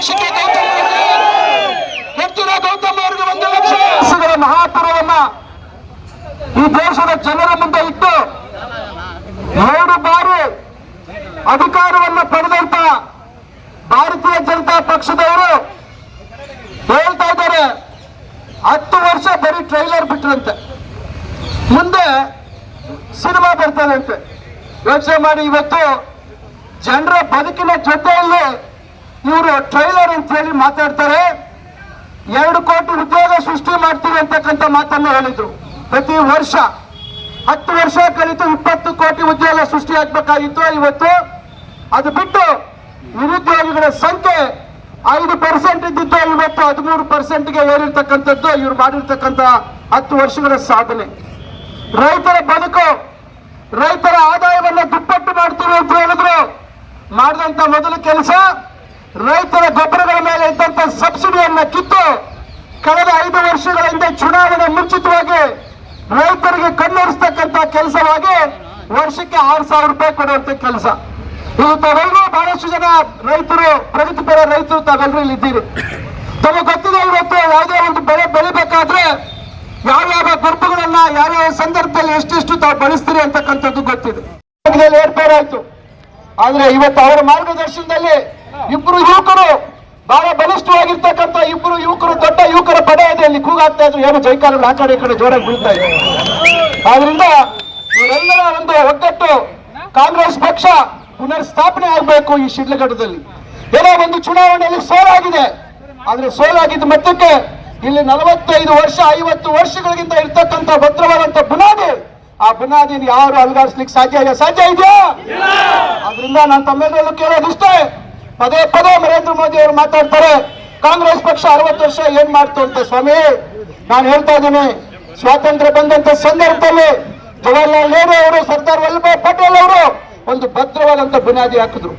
ಲಕ್ಷಕ್ಕೆ ಗೌತಮ್ ಅವರಿಗೆ 1 ಲಕ್ಷ ಮಹಾಪುರವನ್ನ ಈ ದೇಶದ ಜನರ ಮುಂದೆ ಇಟ್ಟು 2 ಬಾರಿ ಅಧಿಕಾರವನ್ನು ಪಡೆದಂತ ಭಾರತೀಯ ಜನತಾ ಪಕ್ಷದವರು ಹೇಳ್ತಾ ಇದ್ದಾರೆ 10 ವರ್ಷ ಬರೀ ಟ್ರೈಲರ್ ಬಿಟ್ರಂತೆ, ಮುಂದೆ ಸಿನಿಮಾ ಬರ್ತಾರಂತೆ. ಯೋಚನೆ ಮಾಡಿ, ಇವತ್ತು ಜನರ ಬದುಕಿನ ಜೊತೆಯಲ್ಲಿ ಇವರು ಟ್ರೈಲರ್ ಅಂತ ಹೇಳಿ ಮಾತಾಡ್ತಾರೆ. 2 ಕೋಟಿ ಉದ್ಯೋಗ ಸೃಷ್ಟಿ ಮಾಡ್ತೀವಿ ಅಂತಕ್ಕಂಥ ಮಾತನ್ನು ಹೇಳಿದ್ರು. ಪ್ರತಿ ವರ್ಷ 10 ವರ್ಷ ಕಲಿತು 20 ಕೋಟಿ ಉದ್ಯೋಗ ಸೃಷ್ಟಿ ಆಗ್ಬೇಕಾಗಿತ್ತು. ಇವತ್ತು ಅದು ಬಿಟ್ಟು ನಿರುದ್ಯೋಗಿಗಳ ಸಂಖ್ಯೆ 5% ಇದ್ದಿದ್ದು ಇವತ್ತು 13%ಗೆ ಏರಿರ್ತಕ್ಕಂಥದ್ದು ಇವ್ರು ಮಾಡಿರ್ತಕ್ಕಂಥ 10 ವರ್ಷಗಳ ಸಾಧನೆ. ರೈತರ ಬದುಕು, ರೈತರ ಆದಾಯವನ್ನು ದುಪ್ಪಟ್ಟು ಮಾಡ್ತೀವಿ ಅಂತ ಹೇಳಿದ್ರು. ಮಾಡಿದಂತ ಮೊದಲ ಕೆಲಸ ರೈತರ ಗೊಬ್ಬರಗಳ ಮೇಲೆ ಇದ್ದಂತ ಸಬ್ಸಿಡಿಯನ್ನ ಕಿತ್ತು ಕಳೆದ 5 ವರ್ಷಗಳ ಹಿಂದೆ ಚುನಾವಣೆ ಮುಂಚಿತವಾಗಿ ರೈತರಿಗೆ ಕಣ್ಣೊರೆಸ್ತಕ್ಕಂಥ ಕೆಲಸವಾಗಿ ವರ್ಷಕ್ಕೆ 6,000 ರೂಪಾಯಿ ಕೊಡುವಂತ ಕೆಲಸ. ಇದು ತಾವೆಲ್ಲರೂ ಬಹಳಷ್ಟು ಜನ ರೈತರು, ಪ್ರಗತಿಪರ ರೈತರು ತಾವೆಲ್ಲರೂ ಇಲ್ಲಿ ಇದ್ದೀರಿ. ತಮಗೆ ಗೊತ್ತಿದೆ, ಇವತ್ತು ಯಾವುದೇ ಒಂದು ಬೆಳೆ ಬೆಳಿಬೇಕಾದ್ರೆ ಯಾವ್ಯಾವ ಗುರುಪುಗಳನ್ನ ಯಾವ್ಯಾವ ಸಂದರ್ಭದಲ್ಲಿ ಎಷ್ಟೆಷ್ಟು ತಾವು ಬಳಸ್ತೀರಿ ಅಂತಕ್ಕಂಥದ್ದು ಗೊತ್ತಿದೆ. ಏರ್ಪಾಡಾಯ್ತು. ಆದ್ರೆ ಇವತ್ತು ಅವರ ಮಾರ್ಗದರ್ಶನದಲ್ಲಿ 2 ಯುವಕರು, ಬಹಳ ಬಲಿಷ್ಠವಾಗಿರ್ತಕ್ಕಂಥ 2 ಯುವಕರು, ದೊಡ್ಡ ಯುವಕರ ಪಡೆ ಇದೆ, ಇಲ್ಲಿ ಕೂಗಾಗ್ತಾ ಇದ್ರು. ಏನು ಜೈಕಾರಗಳು ಆ ಕಡೆ ಈ ಕಡೆ ಜೋರಾಗಿ ಬೀಳ್ತಾ ಇದೆ. ಆದ್ರಿಂದ ಇವರೆಲ್ಲರ ಒಂದು ಒಗ್ಗಟ್ಟು, ಕಾಂಗ್ರೆಸ್ ಪಕ್ಷ ಪುನರ್ ಸ್ಥಾಪನೆ ಆಗಬೇಕು ಈ ಶಿಡ್ಲಘಟ್ಟದಲ್ಲಿ. ಏನೋ ಒಂದು ಚುನಾವಣೆಯಲ್ಲಿ ಸೋಲಾಗಿದೆ, ಆದ್ರೆ ಸೋಲಾಗಿದ್ದ ಮಟ್ಟಕ್ಕೆ ಇಲ್ಲಿ 45 ವರ್ಷ 50 ವರ್ಷಗಳಿಗಿಂತ ಇರ್ತಕ್ಕಂಥ ಭದ್ರವಾದಂತ ಬುನಾದಿ, ಆ ಬುನಾದಿನ ಯಾರು ಅಲುಗಾಡಿಸ್ಲಿಕ್ಕೆ ಸಾಧ್ಯ ಇದೆಯಾ? ಆದ್ರಿಂದ ನಾನು ತಮ್ಮೆಲ್ಲರಲ್ಲೂ ಕೇಳೋದಿಷ್ಟೇ, ಪದೇ ಪದೇ ನರೇಂದ್ರ ಮೋದಿ ಅವರು ಮಾತಾಡ್ತಾರೆ ಕಾಂಗ್ರೆಸ್ ಪಕ್ಷ 60 ವರ್ಷ ಏನ್ ಮಾಡ್ತು ಅಂತ. ಸ್ವಾಮಿ, ನಾನು ಹೇಳ್ತಾ ಇದ್ದೀನಿ, ಸ್ವಾತಂತ್ರ್ಯ ಬಂದಂತ ಸಂದರ್ಭದಲ್ಲಿ ಜವಾಹರ್ಲಾಲ್ ನೆಹರು ಅವರು, ಸರ್ದಾರ್ ವಲ್ಲಭಾಯ್ ಪಟೇಲ್ ಅವರು ಒಂದು ಭದ್ರವಾದಂತ ಬುನಾದಿ ಹಾಕಿದ್ರು.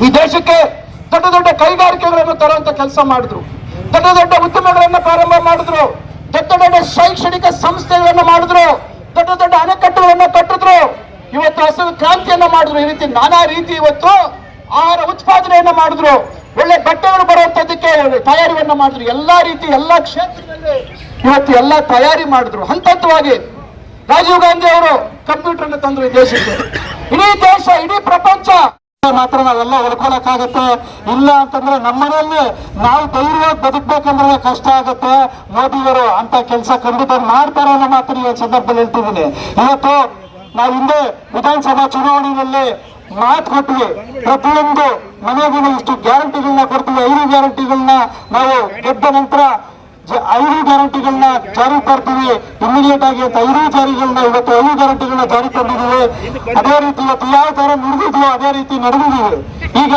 ಈ ದೇಶಕ್ಕೆ ದೊಡ್ಡ ದೊಡ್ಡ ಕೈಗಾರಿಕೆಗಳನ್ನು ತರುವಂತ ಕೆಲಸ ಮಾಡಿದ್ರು, ದೊಡ್ಡ ದೊಡ್ಡ ಉದ್ಯಮಗಳನ್ನ ಪ್ರಾರಂಭ ಮಾಡಿದ್ರು, ದೊಡ್ಡ ದೊಡ್ಡ ಶೈಕ್ಷಣಿಕ ಸಂಸ್ಥೆಗಳನ್ನು ಮಾಡಿದ್ರು, ದೊಡ್ಡ ದೊಡ್ಡ ಅಣೆಕಟ್ಟುಗಳನ್ನ ಕಟ್ಟಿದ್ರು. ಇವತ್ತು ಹಸಿರು ಕ್ರಾಂತಿಯನ್ನ ಮಾಡಿದ್ರು. ಈ ರೀತಿ ನಾನಾ ರೀತಿ ಇವತ್ತು ಆಹಾರ ಉತ್ಪಾದನೆಯನ್ನ ಮಾಡಿದ್ರು, ಒಳ್ಳೆ ಬಟ್ಟೆಗಳು ಬರುವಂತದ್ದಕ್ಕೆ ತಯಾರಿಯನ್ನ ಮಾಡಿದ್ರು. ಎಲ್ಲಾ ರೀತಿ ಎಲ್ಲಾ ಕ್ಷೇತ್ರದಲ್ಲಿ ಇವತ್ತು ಎಲ್ಲಾ ತಯಾರಿ ಮಾಡಿದ್ರು. ಹಂತವಾಗಿ ರಾಜೀವ್ ಗಾಂಧಿ ಅವರು ಕಂಪ್ಯೂಟರ್ ಅನ್ನು ತಂದ್ರು ಈ ದೇಶಕ್ಕೆ. ಇಡೀ ದೇಶ, ಇಡೀ ಪ್ರಪಂಚ ಮಾತ್ರ ನಾವೆಲ್ಲ ಹೊಡ್ಕೊಳಕ್ಕಾಗತ್ತೆ. ಇಲ್ಲ ಅಂತಂದ್ರೆ ನಮ್ಮನೆಯಲ್ಲಿ ನಾವು ಧೈರ್ಯವಾಗಿ ಬದುಕ್ಬೇಕಂದ್ರೆ ಕಷ್ಟ ಆಗತ್ತೆ. ಮೋದಿಯವರು ಅಂತ ಕೆಲಸ ಖಂಡಿತ ಮಾಡ್ತಾರೆ ಅನ್ನೋ ಮಾತನ್ನ ಈ ಸಂದರ್ಭದಲ್ಲಿ ಹೇಳ್ತಿದ್ದೀನಿ. ಇವತ್ತು ನಾವು ಹಿಂದೆ ವಿಧಾನಸಭಾ ಚುನಾವಣೆಯಲ್ಲಿ ಮಾತು ಕೊಟ್ಟಿವಿ, ಪ್ರತಿಯೊಂದು ಮನೆಗೂ ಇಷ್ಟು ಗ್ಯಾರಂಟಿಗಳನ್ನ ಕೊಡ್ತೀವಿ, 5 ಗ್ಯಾರಂಟಿಗಳನ್ನ ನಾವು ಗೆದ್ದ ನಂತರ 5 ಗ್ಯಾರಂಟಿಗಳನ್ನ ಜಾರಿ ತರ್ತೀವಿ ಇಮಿಡಿಯೇಟ್ ಆಗಿ ಅಂತ 5 ಜಾರಿಗಳನ್ನ ಇವತ್ತು 5 ಗ್ಯಾರಂಟಿಗಳನ್ನ ಜಾರಿ ತಂದಿದ್ದೀವಿ. ಅದೇ ರೀತಿ ಇವತ್ತು ಯಾವ ತರ ನಡೆದಿದ್ವಿ ಅದೇ ರೀತಿ ನಡೆದಿದ್ದೀವಿ. ಈಗ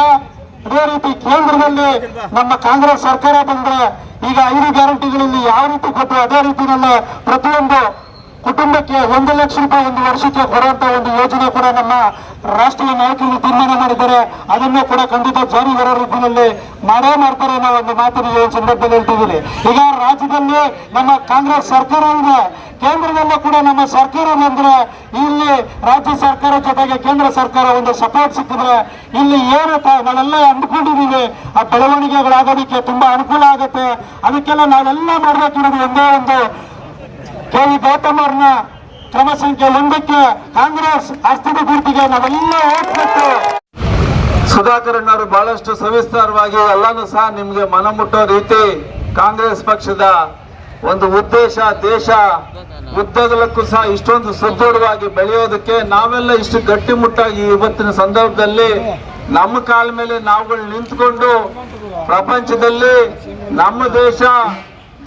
ಅದೇ ರೀತಿ ಕೇಂದ್ರದಲ್ಲಿ ನಮ್ಮ ಕಾಂಗ್ರೆಸ್ ಸರ್ಕಾರ ಬಂದ್ರೆ ಈಗ 5 ಗ್ಯಾರಂಟಿಗಳಲ್ಲಿ ಯಾವ ರೀತಿ ಕೊಟ್ಟು ಅದೇ ರೀತಿಯಲ್ಲೇ ಪ್ರತಿಯೊಂದು ಕುಟುಂಬಕ್ಕೆ 1 ಲಕ್ಷ ರೂಪಾಯಿ 1 ವರ್ಷಕ್ಕೆ ಕೊಡುವಂತ ಒಂದು ಯೋಜನೆ ಕೂಡ ನಮ್ಮ ರಾಷ್ಟ್ರೀಯ ನಾಯಕರು ತೀರ್ಮಾನ ಮಾಡಿದ್ದಾರೆ. ಅದನ್ನು ಕೂಡ ಖಂಡಿತ ಜಾರಿ ಬರೋ ರೀತಿಯಲ್ಲಿ ಮಾಡೇ ಮಾಡ್ತಾರೆ ಅನ್ನೋ ಒಂದು ಮಾತನ್ನು ಈ ಸಂದರ್ಭದಲ್ಲಿ ಹೇಳ್ತಿದ್ದೀನಿ. ಈಗ ರಾಜ್ಯದಲ್ಲಿ ನಮ್ಮ ಕಾಂಗ್ರೆಸ್ ಸರ್ಕಾರ ಇದೆ, ಕೇಂದ್ರದಲ್ಲೂ ಕೂಡ ನಮ್ಮ ಸರ್ಕಾರ ಬಂದ್ರೆ ಇಲ್ಲಿ ರಾಜ್ಯ ಸರ್ಕಾರ ಜೊತೆಗೆ ಕೇಂದ್ರ ಸರ್ಕಾರ ಒಂದು ಸಪೋರ್ಟ್ ಸಿಕ್ಕಿದ್ರೆ ಇಲ್ಲಿ ಏನು ನಾವೆಲ್ಲ ಅಂದ್ಕೊಂಡಿದೀವಿ ಆ ಬೆಳವಣಿಗೆಗಳಾಗೋದಕ್ಕೆ ತುಂಬಾ ಅನುಕೂಲ ಆಗುತ್ತೆ. ಅದಕ್ಕೆಲ್ಲ ನಾವೆಲ್ಲ ಮಾಡ್ಬೇಕಿರೋದು ಒಂದೇ ಒಂದು, ಕೆ.ವಿ. ಗೌತಮ್ ಅವ್ರನ್ನ ಕ್ರಮ ಸಂಖ್ಯೆ 1ಕ್ಕೆ ಕಾಂಗ್ರೆಸ್ ಅಸ್ಥಿರ ಗುರುತಿಗೆ ನಾವೆಲ್ಲ ಓಟ್ಬಿಟ್ಟು. ಸುಧಾಕರಣ್ಣ ಅವರು ಬಹಳಷ್ಟು ಸವಿಸ್ತಾರವಾಗಿ ಎಲ್ಲಾನು ಸಹ ನಿಮ್ಗೆ ಮನ ಮುಟ್ಟೋ ರೀತಿ ಕಾಂಗ್ರೆಸ್ ಪಕ್ಷದ ಒಂದು ಉದ್ದೇಶ, ದೇಶ ಉದ್ದಗಲಕ್ಕೂ ಸಹ ಇಷ್ಟೊಂದು ಸದೃಢವಾಗಿ ಬೆಳೆಯೋದಕ್ಕೆ ನಾವೆಲ್ಲ ಇಷ್ಟು ಗಟ್ಟಿಮುಟ್ಟಾಗಿ ಇವತ್ತಿನ ಸಂದರ್ಭದಲ್ಲಿ ನಮ್ಮ ಕಾಲ ಮೇಲೆ ನಾವುಗಳು ನಿಂತ್ಕೊಂಡು ಪ್ರಪಂಚದಲ್ಲಿ ನಮ್ಮ ದೇಶ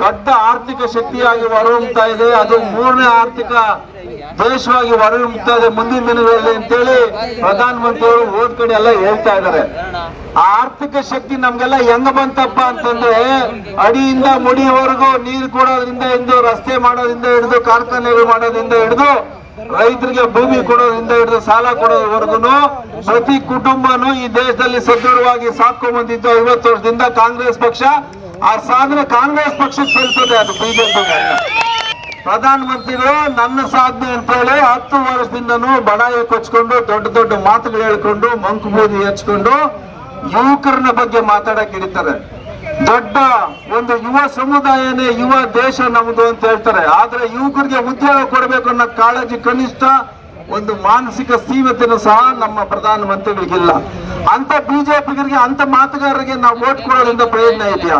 ದೊಡ್ಡ ಆರ್ಥಿಕ ಶಕ್ತಿಯಾಗಿ ಹೊರಹೊಮ್ಮುತ್ತಾ ಇದೆ. ಅದು 3ನೇ ಆರ್ಥಿಕ ದೇಶವಾಗಿ ಹೊರಹೊಮ್ಮುತ್ತಾ ಇದೆ ಮುಂದಿನ ದಿನಗಳಲ್ಲಿ ಅಂತೇಳಿ ಪ್ರಧಾನಮಂತ್ರಿಯವರು ಓದ್ ಕಡೆ ಎಲ್ಲ ಹೇಳ್ತಾ ಇದ್ದಾರೆ. ಆ ಆರ್ಥಿಕ ಶಕ್ತಿ ನಮ್ಗೆಲ್ಲ ಹೆಂಗ ಬಂತಪ್ಪ ಅಂತಂದ್ರೆ ಅಡಿಯಿಂದ ಮುಡಿಯವರೆಗೂ ನೀರು ಕೊಡೋದ್ರಿಂದ ಹಿಡಿದು, ರಸ್ತೆ ಮಾಡೋದ್ರಿಂದ ಹಿಡಿದು, ಕಾರ್ಖಾನೆಗಳು ಮಾಡೋದ್ರಿಂದ ಹಿಡಿದು, ರೈತರಿಗೆ ಭೂಮಿ ಕೊಡೋದ್ರಿಂದ ಹಿಡಿದು, ಸಾಲ ಕೊಡೋವರೆಗೂ ಪ್ರತಿ ಕುಟುಂಬನೂ ಈ ದೇಶದಲ್ಲಿ ಸದೃಢವಾಗಿ ಸಾಕು ಬಂದಿದ್ದು 50 ವರ್ಷದಿಂದ ಕಾಂಗ್ರೆಸ್ ಪಕ್ಷ. ಆ ಸಾಧನೆ ಕಾಂಗ್ರೆಸ್ ಪಕ್ಷಕ್ಕೆ ಸಲ್ತದೆ, ಅದು ಬಿಜೆಪಿ. ಪ್ರಧಾನಮಂತ್ರಿಗಳು ನನ್ನ ಸಾಧನೆ ಅಂತ ಹೇಳಿ 10 ವರ್ಷದಿಂದನೂ ಬಡಾಯಿ ಕೊಚ್ಕೊಂಡು ದೊಡ್ಡ ದೊಡ್ಡ ಮಾತುಗಳು ಹೇಳ್ಕೊಂಡು ಮಂಕು ಬೂದಿ ಹಚ್ಕೊಂಡು ಯುವಕರನ್ನ ಬಗ್ಗೆ ಮಾತಾಡಕ್ ಹಿಡಿತಾರೆ. ದೊಡ್ಡ ಒಂದು ಯುವ ಸಮುದಾಯನೇ ಯುವ ದೇಶ ನಮ್ದು ಅಂತ ಹೇಳ್ತಾರೆ. ಆದ್ರೆ ಯುವಕರಿಗೆ ಉದ್ಯೋಗ ಕೊಡಬೇಕು ಅನ್ನೋ ಕಾಳಜಿ ಕನಿಷ್ಠ ಒಂದು ಮಾನಸಿಕ ಸ್ಥಿರತೆನೂ ಸಹ ನಮ್ಮ ಪ್ರಧಾನಮಂತ್ರಿಗಳಿಗಿಲ್ಲ. ಅಂತ ಬಿಜೆಪಿಗರಿಗೆ ಅಂತ ಮಾತುಗಾರರಿಗೆ ನಾವು ವೋಟ್ ಕೊಡೋದ್ರಿಂದ ಪ್ರಯೋಜನ ಇದೆಯಾ?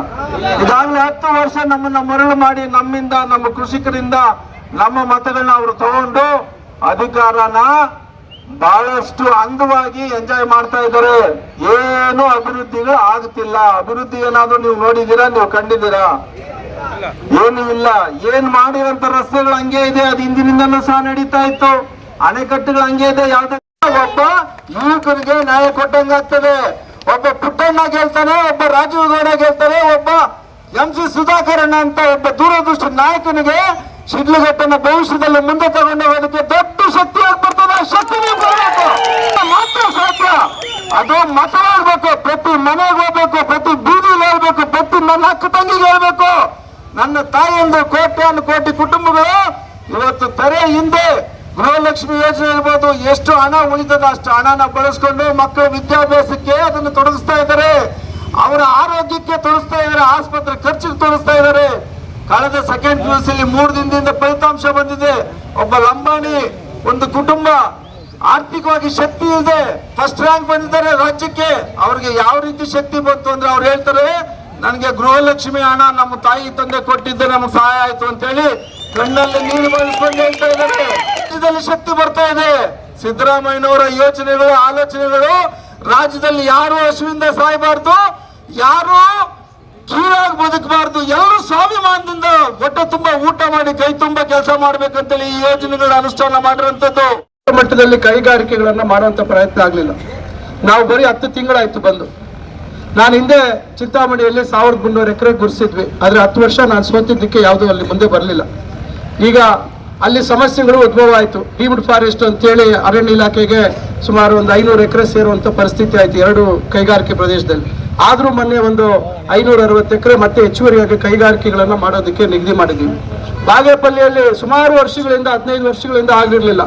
ಈಗಾಗಲೇ 10 ವರ್ಷ ನಮ್ಮನ್ನ ಮರಳು ಮಾಡಿ ನಮ್ಮಿಂದ, ನಮ್ಮ ಕೃಷಿಕರಿಂದ ನಮ್ಮ ಮತಗಳನ್ನ ಅವರು ತಗೊಂಡು ಅಧಿಕಾರನ ಬಹಳಷ್ಟು ಅಂದವಾಗಿ ಎಂಜಾಯ್ ಮಾಡ್ತಾ ಇದ್ದಾರೆ. ಏನು ಅಭಿವೃದ್ಧಿಗಳು ಆಗುತ್ತಿಲ್ಲ. ಅಭಿವೃದ್ಧಿ ಏನಾದ್ರೂ ನೀವು ನೋಡಿದೀರಾ? ನೀವು ಕಂಡಿದ್ದೀರಾ? ಏನು ಇಲ್ಲ. ಏನ್ ಮಾಡಿರಂತ ರಸ್ತೆಗಳು ಹಂಗೆ ಇದೆ, ಅದು ಹಿಂದಿನಿಂದನೂ ಸಹ ನಡೀತಾ ಇತ್ತು. ಅಣೆಕಟ್ಟುಗಳು ಹಂಗೆ ಇದೆ. ಯಾವ್ದು ಒಬ್ಬ ಯುವಕರಿಗೆ ನ್ಯಾಯ ಕೊಟ್ಟಂಗಾಗ್ತದೆ. ಒಬ್ಬ ಪುಟ್ಟಣ್ಣ ಗೆಲ್ತಾನೆ, ಒಬ್ಬ ರಾಜೀವ್ ಗೌಡ ಗೆಲ್ತಾರೆ, ಒಬ್ಬ MC ಸುಧಾಕರಣ್ಣ ಅಂತ ಒಬ್ಬ ದೂರದೃಷ್ಟಿ ನಾಯಕನಿಗೆ ಶಿಡ್ಲಘಟ್ಟನ ಭವಿಷ್ಯದಲ್ಲಿ ಮುಂದೆ ತಗೊಂಡು ಹೋಗೋದಕ್ಕೆ ದೊಡ್ಡ ಶಕ್ತಿ ಆಗ್ಬರ್ತದೆ. ಶಕ್ತಿ ಬರಬೇಕು ಮಾತ್ರ ಸಾಧ್ಯ. ಅದು ಮತ ಹೇಳ್ಬೇಕು, ಪ್ರತಿ ಮನೆಗೆ ಹೋಗ್ಬೇಕು, ಪ್ರತಿ ಬೀದಿಗೆ ಹೇಳ್ಬೇಕು, ಪ್ರತಿ ನನ್ನ ಅಕ್ಕ ತಂಗಿಗೆ ಹೇಳ್ಬೇಕು. ನನ್ನ ತಾಯಿಯೊಂದು ಕೋಟಿ ಕುಟುಂಬಗಳು ಇವತ್ತು ತೆರೆ ಹಿಂದೆ ಗೃಹಲಕ್ಷ್ಮಿ ಯೋಜನೆ ಇರ್ಬೋದು, ಎಷ್ಟು ಹಣ ಉಳಿತದ ಅಷ್ಟು ಹಣನ ಬಳಸ್ಕೊಂಡು ಮಕ್ಕಳ ವಿದ್ಯಾಭ್ಯಾಸಕ್ಕೆ ಅದನ್ನು ತೊಡಗಿಸ್ತಾ ಇದ್ದಾರೆ. ಅವರ ಆರೋಗ್ಯಕ್ಕೆ ತೊಡಗಿಸ್ತಾ ಇದ್ದಾರೆ, ಆಸ್ಪತ್ರೆ ಖರ್ಚಿಗೆ ತೊಡಗಿಸ್ತಾ ಇದ್ದಾರೆ. ಕಳೆದ ಸೆಕೆಂಡ್ PUC 3 ದಿನದಿಂದ ಫಲಿತಾಂಶ ಬಂದಿದೆ. ಒಬ್ಬ ಲಂಬಾಣಿ ಒಂದು ಕುಟುಂಬ ಆರ್ಥಿಕವಾಗಿ ಶಕ್ತಿ ಇದೆ, ಫಸ್ಟ್ ರ್ಯಾಂಕ್ ಬಂದಿದ್ದಾರೆ ರಾಜ್ಯಕ್ಕೆ. ಅವ್ರಿಗೆ ಯಾವ ರೀತಿ ಶಕ್ತಿ ಬಂತು ಅಂದ್ರೆ ಅವ್ರು ಹೇಳ್ತಾರೆ, ನನಗೆ ಗೃಹಲಕ್ಷ್ಮಿ ಹಣ ನಮ್ಮ ತಾಯಿ ತಂದೆ ಕೊಟ್ಟಿದ್ದೆ, ನಮ್ಗೆ ಸಹಾಯ ಆಯ್ತು ಅಂತ ಹೇಳಿ ಕಣ್ಣಲ್ಲಿ ನೀರು ಬಳಸ್ಕೊಂಡು ಹೇಳ್ತಾ ಇದ್ದಾರೆ. ರಾಜ್ಯದಲ್ಲಿ ಶಕ್ತಿ ಬರ್ತಾ ಇದೆ. ಸಿದ್ದರಾಮಯ್ಯನವರ ಯೋಚನೆಗಳು, ಆಲೋಚನೆಗಳು ರಾಜ್ಯದಲ್ಲಿ ಯಾರು ಹಸುವಿಂದ ಸಾಯಬಾರ್ದು, ಯಾರು ಕೀಳಾಗಿ ಬದುಕಬಾರ್ದು, ಎಲ್ಲರೂ ಸ್ವಾಭಿಮಾನದಿಂದ ಹೊಟ್ಟೆ ತುಂಬಾ ಊಟ ಮಾಡಿ ಕೈ ತುಂಬಾ ಕೆಲಸ ಮಾಡ್ಬೇಕಂತೇಳಿ ಈ ಯೋಜನೆಗಳ ಅನುಷ್ಠಾನ ಮಾಡಿರುವಂತದ್ದು. ಮಟ್ಟದಲ್ಲಿ ಕೈಗಾರಿಕೆಗಳನ್ನ ಮಾಡುವಂತ ಪ್ರಯತ್ನ ಆಗ್ಲಿಲ್ಲ. ನಾವು ಬರೀ 10 ತಿಂಗಳಾಯ್ತು ಬಂದು. ನಾನು ಹಿಂದೆ ಚಿಂತಾಮಣಿಯಲ್ಲಿ 1300 ಎಕರೆ ಗುರ್ಸಿದ್ವಿ. ಆದ್ರೆ 10 ವರ್ಷ ನಾನು ಸೋತಿದ್ದಕ್ಕೆ ಯಾವುದು ಅಲ್ಲಿ ಮುಂದೆ ಬರಲಿಲ್ಲ. ಈಗ ಅಲ್ಲಿ ಸಮಸ್ಯೆಗಳು ಉದ್ಭವ ಆಯ್ತು. ಡೀಮ್ಡ್ ಫಾರೆಸ್ಟ್ ಅಂತೇಳಿ ಅರಣ್ಯ ಇಲಾಖೆಗೆ ಸುಮಾರು ಒಂದು 500 ಎಕರೆ ಸೇರುವಂತ ಪರಿಸ್ಥಿತಿ ಆಯ್ತು 2 ಕೈಗಾರಿಕೆ ಪ್ರದೇಶದಲ್ಲಿ. ಆದ್ರೂ ಮೊನ್ನೆ ಒಂದು 560 ಎಕರೆ ಮತ್ತೆ ಹೆಚ್ಚುವರಿಯಾಗಿ ಕೈಗಾರಿಕೆಗಳನ್ನ ಮಾಡೋದಕ್ಕೆ ನಿಗದಿ ಮಾಡಿದ್ದೀವಿ. ಬಾಗೇಪಲ್ಲಿಯಲ್ಲಿ ಸುಮಾರು ವರ್ಷಗಳಿಂದ 15 ವರ್ಷಗಳಿಂದ ಆಗಿರ್ಲಿಲ್ಲ.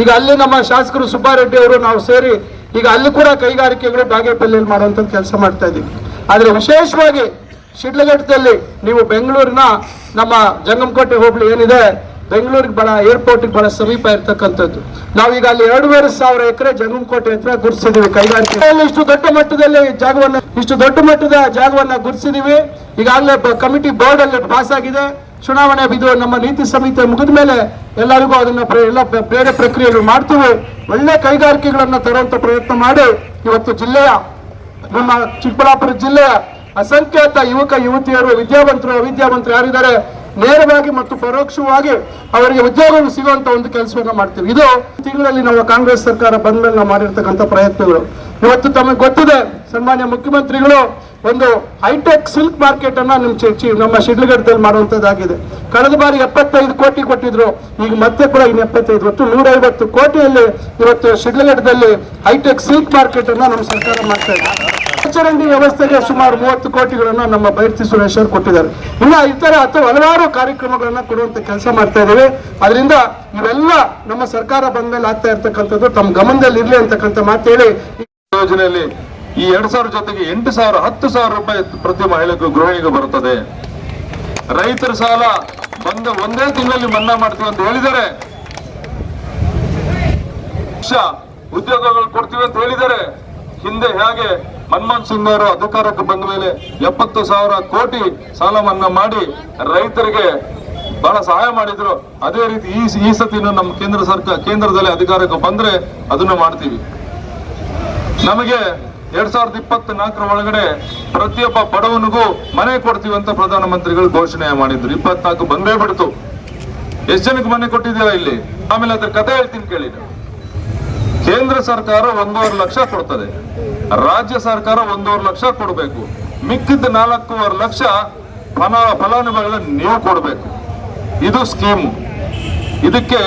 ಈಗ ಅಲ್ಲಿ ನಮ್ಮ ಶಾಸಕರು ಸುಬ್ಬಾರೆಡ್ಡಿ ಅವರು ನಾವು ಸೇರಿ ಈಗ ಅಲ್ಲಿ ಕೂಡ ಕೈಗಾರಿಕೆಗಳು ಬಾಗೇಪಲ್ಲಿಯಲ್ಲಿ ಮಾಡುವಂತ ಕೆಲಸ ಮಾಡ್ತಾ ಇದ್ದೀವಿ. ಆದ್ರೆ ವಿಶೇಷವಾಗಿ ಶಿಡ್ಲಘಟ್ಟದಲ್ಲಿ ನೀವು ಬೆಂಗಳೂರಿನ ನಮ್ಮ ಜಂಗಮಕೋಟೆ ಹೋಬಳಿ ಏನಿದೆ, ಬೆಂಗಳೂರಿಗೆ ಬಹಳ ಏರ್ಪೋರ್ಟ್ಗೆ ಬಹಳ ಸಮೀಪ ಇರ್ತಕ್ಕಂಥದ್ದು. ನಾವೀಗ ಅಲ್ಲಿ 2,500 ಎಕರೆ ಜಂಗಮಕೋಟೆ ಹತ್ರ ಗುರುತಿಸಿದೀವಿ ಕೈಗಾರಿಕೆ. ಇಷ್ಟು ದೊಡ್ಡ ಮಟ್ಟದ ಜಾಗವನ್ನ ಗುರುತಿಸಿದೀವಿ. ಈಗಾಗಲೇ ಕಮಿಟಿ ಬೋರ್ಡ್ ಅಲ್ಲಿ ಪಾಸ್ ಆಗಿದೆ. ಚುನಾವಣೆ ಇದು ನಮ್ಮ ನೀತಿ ಸಂಹಿತೆ ಮುಗಿದ ಮೇಲೆ ಎಲ್ಲರಿಗೂ ಅದನ್ನ ಎಲ್ಲ ಬೇರೆ ಪ್ರಕ್ರಿಯೆಗಳು ಮಾಡ್ತೀವಿ. ಒಳ್ಳೆ ಕೈಗಾರಿಕೆಗಳನ್ನ ತರುವಂತ ಪ್ರಯತ್ನ ಮಾಡಿ ಇವತ್ತು ಜಿಲ್ಲೆಯ ನಮ್ಮ ಚಿಕ್ಕಬಳ್ಳಾಪುರ ಜಿಲ್ಲೆಯ ಅಸಂಖ್ಯಾತ ಯುವಕ ಯುವತಿಯರು, ವಿದ್ಯಾವಂತರು ಅವಿದ್ಯಾವಂತರು ಯಾರಿದ್ದಾರೆ, ನೇರವಾಗಿ ಮತ್ತು ಪರೋಕ್ಷವಾಗಿ ಅವರಿಗೆ ಉದ್ಯೋಗ ಸಿಗುವಂತ ಒಂದು ಕೆಲಸವನ್ನ ಮಾಡ್ತೀವಿ. ಇದು ತಿಂಗಳಲ್ಲಿ ನಾವು ಕಾಂಗ್ರೆಸ್ ಸರ್ಕಾರ ಬಂದ ಮೇಲೆ ನಾವು ಮಾಡಿರ್ತಕ್ಕಂಥ ಪ್ರಯತ್ನಗಳು. ಇವತ್ತು ತಮಗೆ ಗೊತ್ತಿದೆ, ಸನ್ಮಾನ್ಯ ಮುಖ್ಯಮಂತ್ರಿಗಳು ಒಂದು ಹೈಟೆಕ್ ಸಿಲ್ಕ್ ಮಾರ್ಕೆಟ್ ಅನ್ನ ನಮ್ಮ ಶಿಡ್ಲಘಟ್ಟದಲ್ಲಿ ಮಾಡುವಂತದ್ದಾಗಿದೆ. ಕಳೆದ ಬಾರಿ 75 ಕೋಟಿ ಕೊಟ್ಟಿದ್ರು. ಈಗ ಮತ್ತೆ ಕೂಡ ಇನ್ನು 75 ಒಟ್ಟು 150 ಕೋಟಿಯಲ್ಲಿ ಇವತ್ತು ಶಿಡ್ಲಘಟ್ಟದಲ್ಲಿ ಹೈಟೆಕ್ ಸಿಲ್ಕ್ ಮಾರ್ಕೆಟ್ ಅನ್ನ ನಮ್ಮ ಸರ್ಕಾರ ಮಾಡ್ತಾ ಇದೆ. ಚರಂಡಿ ವ್ಯವಸ್ಥೆಗೆ ಸುಮಾರು 30 ಕೋಟಿಗಳನ್ನ ನಮ್ಮ ಬೈರ್ತಿ ಸುರೇಶ್ ಅವರು ಕೊಟ್ಟಿದ್ದಾರೆ. ಇನ್ನು ಇತರ ಹಲವಾರು ಕಾರ್ಯಕ್ರಮಗಳನ್ನ ಕೊಡುವಂತ ಕೆಲಸ ಮಾಡ್ತಾ ಇದ್ದೇವೆ. ಅದರಿಂದ ಇವೆಲ್ಲ ನಮ್ಮ ಸರ್ಕಾರ ಬಂದ ಮೇಲೆ ಆಗ್ತಾ ಇರ್ತಕ್ಕಂಥದ್ದು ತಮ್ಮ ಗಮನದಲ್ಲಿ ಇರ್ಲಿ ಅಂತಕ್ಕಂಥ ಮಾತು ಹೇಳಿ, ಯೋಜನೆಯಲ್ಲಿ ಈ 2,000 ಜೊತೆಗೆ 8,000 10,000 ರೂಪಾಯಿ ಪ್ರತಿ ಮಹಿಳೆಗೂ ಗೃಹಿಣಿಗೂ ಬರುತ್ತದೆ. ರೈತರ ಸಾಲ ಬಂದ ಒಂದೇ ತಿಂಗಳಲ್ಲಿ ಮನ್ನಾ ಮಾಡ್ತೀವಿ ಅಂತ ಹೇಳಿದ್ದಾರೆ. ಉದ್ಯೋಗಗಳು ಕೊಡ್ತೀವಿ ಅಂತ ಹೇಳಿದ್ದಾರೆ. ಹಿಂದೆ ಹೇಗೆ ಮನಮೋಹನ್ ಸಿಂಗ್ ಅವರು ಅಧಿಕಾರಕ್ಕೆ ಬಂದ ಮೇಲೆ 70,000 ಕೋಟಿ ಸಾಲ ಮನ್ನಾ ಮಾಡಿ ರೈತರಿಗೆ ಬಹಳ ಸಹಾಯ ಮಾಡಿದ್ರು. ಅದೇ ರೀತಿ ಈ ಸತಿನೂ ನಮ್ಮ ಕೇಂದ್ರದಲ್ಲಿ ಅಧಿಕಾರಕ್ಕೆ ಬಂದ್ರೆ ಅದನ್ನು ಮಾಡ್ತೀವಿ. ನಮಗೆ 2024 ಒಳಗಡೆ ಪ್ರತಿಯೊಬ್ಬ ಬಡವನಿಗೂ ಮನೆ ಕೊಡ್ತೀವಿ ಅಂತ ಪ್ರಧಾನಮಂತ್ರಿಗಳು ಘೋಷಣೆ ಮಾಡಿದ್ರು. 24 ಬಂದೇ ಬಿಡ್ತು. ಎಷ್ಟು ಜನಕ್ಕೆ ಮನೆ ಕೊಟ್ಟಿದ್ದೀರಾ ಇಲ್ಲಿ? ಆಮೇಲೆ ಅದ್ರ ಕಥೆ ಹೇಳ್ತೀನಿ ಕೇಳಿ. ಕೇಂದ್ರ ಸರ್ಕಾರ 1.5 ಲಕ್ಷ ಕೊಡ್ತದೆ, ರಾಜ್ಯ ಸರ್ಕಾರ 1.5 ಲಕ್ಷ ಕೊಡಬೇಕು. ಮಿಕ್ಕಿದ್ದ 4.5 ಲಕ್ಷ ಫಲಾನುಭವಿಗಳನ್ನ ನೀವು ಕೊಡಬೇಕು. ಇದು ಸ್ಕೀಮ್. ಇದಕ್ಕೆ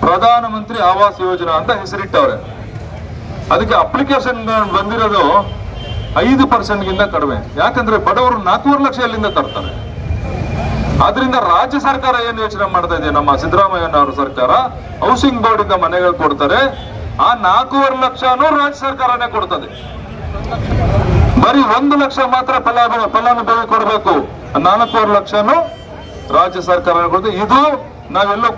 ಪ್ರಧಾನಮಂತ್ರಿ ಆವಾಸ್ ಯೋಜನಾ ಅಂತ ಹೆಸರಿಟ್ಟವ್ರೆ. ಅದಕ್ಕೆ ಅಪ್ಲಿಕೇಶನ್ ಬಂದಿರೋದು 5% ಗಿಂತ ಕಡಿಮೆ. ಯಾಕಂದ್ರೆ ಬಡವರು 4.5 ಲಕ್ಷ ಎಲ್ಲಿಂದ ತರ್ತಾರೆ. ಆದ್ರಿಂದ ರಾಜ್ಯ ಸರ್ಕಾರ ಏನ್ ಯೋಚನೆ ಮಾಡ್ತಾ ಇದೆ, ನಮ್ಮ ಸಿದ್ದರಾಮಯ್ಯನವರ ಸರ್ಕಾರ ಹೌಸಿಂಗ್ ಬೋರ್ಡ್ ಇಂದ ಮನೆಗಳು ಕೊಡ್ತಾರೆ. ಆ 4.5 ಲಕ್ಷನೂ ರಾಜ್ಯ ಸರ್ಕಾರನೇ ಕೊಡ್ತದೆ. ಬರೀ 1 ಲಕ್ಷ ಮಾತ್ರ ಫಲಾನುಭವಿ ಕೊಡಬೇಕು, 4.5 ಲಕ್ಷನು ರಾಜ್ಯ ಸರ್ಕಾರ ಕೊಡುತ್ತೆ. ಇದು ನಾವೆಲ್ಲೋ